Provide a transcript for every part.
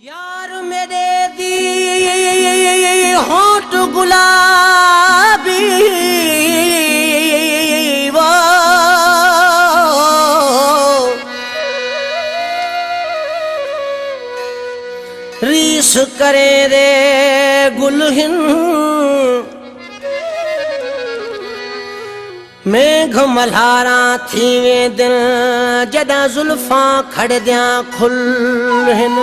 यार मेरे दी होंठ गुलाबी वो रीस करे रे गुलहिन मेघ मल्हारा थी वे दिन जदा जुल्फा खड़ दिया खुलहिन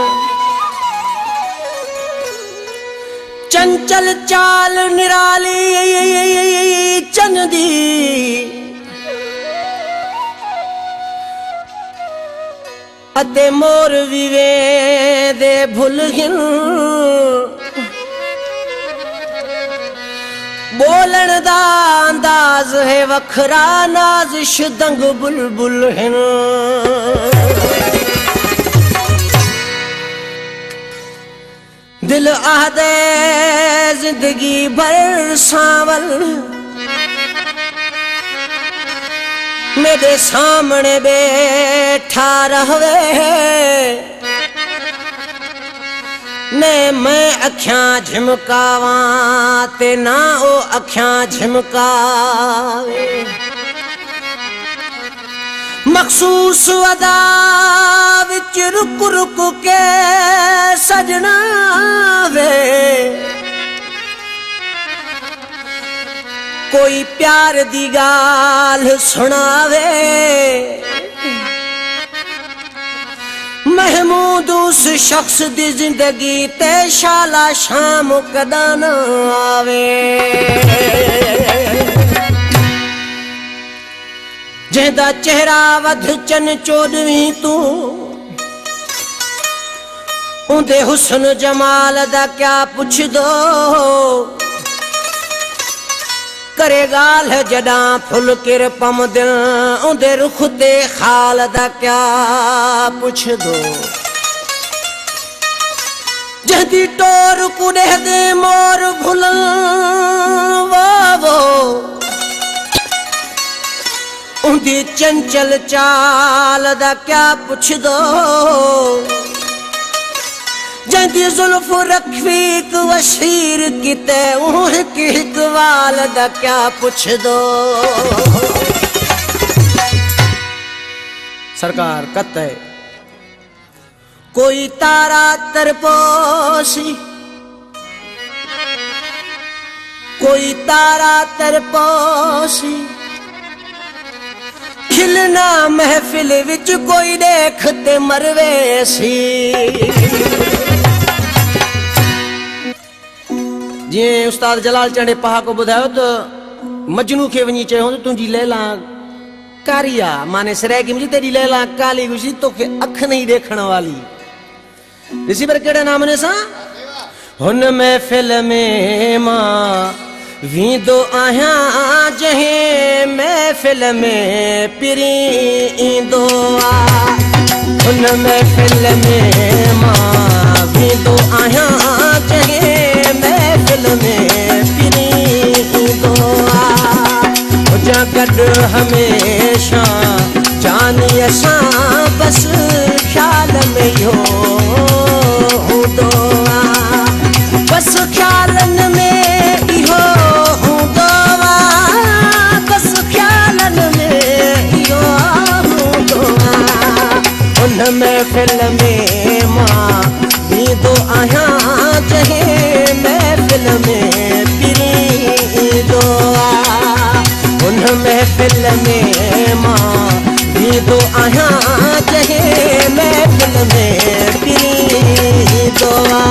चंचल चाल निराली चंदी अते मोर विवे दे भुलहिन बोलन दा अंदाज है वखरा नाज़िश दंग बुलबुल हिन दिल आहदे जिंदगी भर सावल मेरे सामने बैठा रहवे ने मैं अखियां झिमकावा ते ना ओ अखियां झिमकावे मखसूस अदा विच रुक रुक के सजना वे कोई प्यार दी गाल सुनावे महमूद उस शख्स दी जिंदगी ते शाला शाम कदा न आवे जेदा चेहरा वध चन चोदवी तू उन्दे हुस्न जमाल दा क्या पुछ दो करे गाल जडा फुल किर पम दिल उन्दे रुख ते खाल दा क्या पुछ दो जदी टोर कुड़े दे मोर भुलन वो उन्दी चंचल चाल दा क्या पुछ दो जदी जुल्फ रखवीक वशीर किते ऊह की वाल दा क्या पुछ दो सरकार कत है कोई तारा तरपोसी कोई तारा तरपोसी खिलना महफिल विच कोई देखते मरवेसी जी उस्ताद जलाल चंडे पहा को बुधायो तो मजनू के वनी चयो तुझी लैला कारिया माने सरे की मुझे तेरी लैला काली गुसी तो के अख नहीं देखण वाली ऋषि पर केड़े नाम ने सा हुन महफिल में मां वींदो आहिया जहे महफिल में पिरी ईंदो आ हुन महफिल में मां वींदो आहिया जहे महफिल में पिरी ईंदो आ हुजा गॾु हमेशा जानी असां बस ख्याल में इहो हूंदो आ बस ख्यालन में इहो हूंदो आ बस ख्यालन में इहो हूंदो आ हुन महफिल में मां वींदो आहियां जहे महफिल में पिरी ईंदो आ हुन महफिल में मां वींदो आहियां जहे महफिल में पिरी ईंदो आ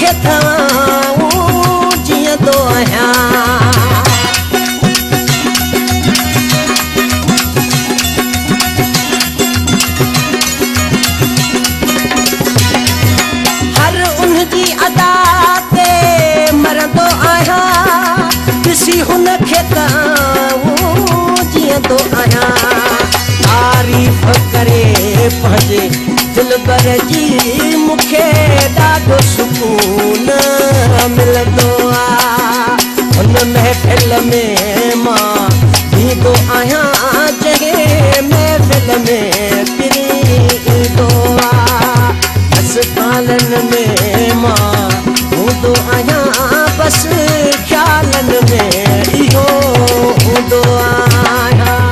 खे थवाऊं जीअंदो आहियां। हर उनजी अदा ते मरंदो आहियां, ॾिसी हुनखे जीअंदो आहियां। तारीफ़ करे पंहिंजे दिलबर जी मूंखे ॾाढो सुकून मिलंदो आहे। हुन महफ़िल में मां बीहंदो आहियां, जंहिं महफ़िल में पिरी ईंदो आहे। अस्पतालनि में मां हूंदो आहियां, बसि ख़्यालनि में इहो हूंदो आहियां।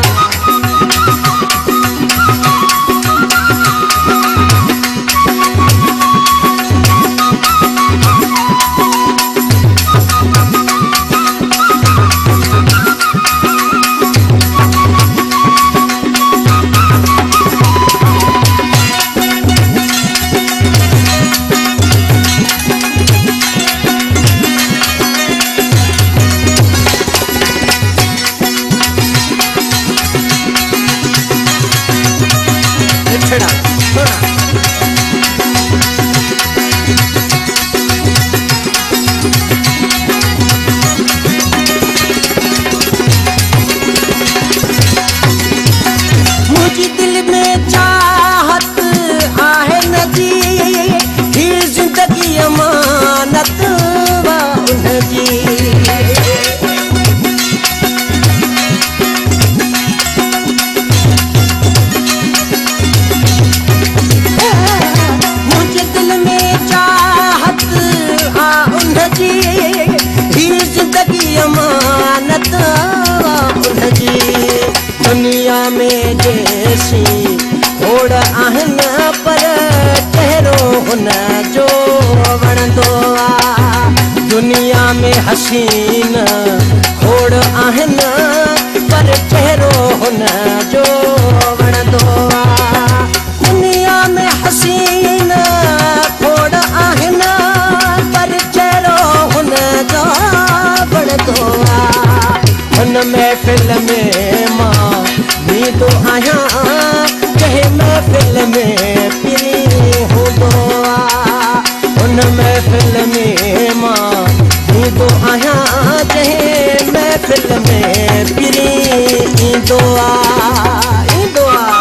मुझी दिल में चाहत आहे न जी, ही जिंदगी अमानत वा उनजी। मुझे दिल में चाहत आ उनजी, ही जिंदगी अमानत वा उनजी। दुनिया में जैसी खोड़ आहिनि पर चहिरो हुन जो वणंदो आहे। दुनिया में हसीन खोड़ आहिनि पर चहिरो हुन जो वणंदो आहे। दुनिया में हसीन खोड़ आहिनि पर चहिरो हुन जो वणंदो आहे। हुन महफ़िल में मां बीहंदो आहियां, कंहिं महफ़िल में पिरी हूंदो आहे। हुन महफ़िल में मां बीहंदो आहियां, जंहिं महफ़िल में पिरी ईंदो आहे, ईंदो आहे।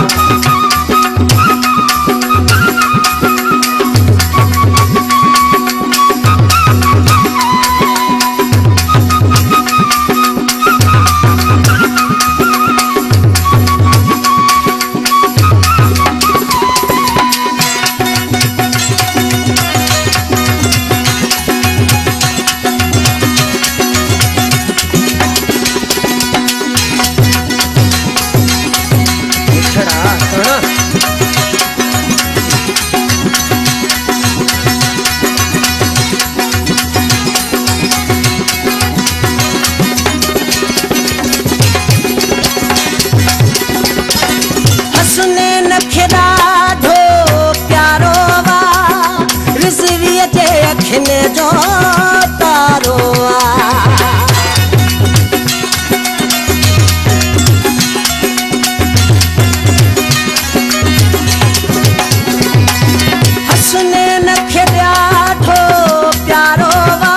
हसनैन खे ॾाढो प्यारो वा, रिज़वीअ जे अखियुनि जो तारो आहे। हसनैन खे ॾाढो प्यारो वा,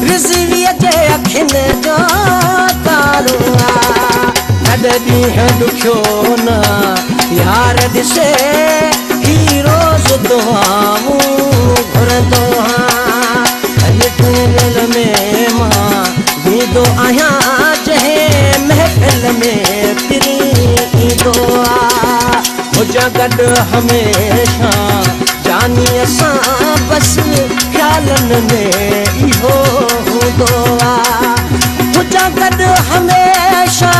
रिज़वीअ जे अखियुनि जो तारो आहे। ॾींहुं ॾुखियो न यार ॾिसे, ही रोज़ दुआऊं घुरंदो आहियां। दिल में मां बीहंदो आहियां, जंहिं महफ़िल में पिरी ईंदो आहे। हुजां गॾु हमेशा जानीअ सां, बसि ख़्यालनि में इहो हूंदो आहे। हुजां गॾु हमेशा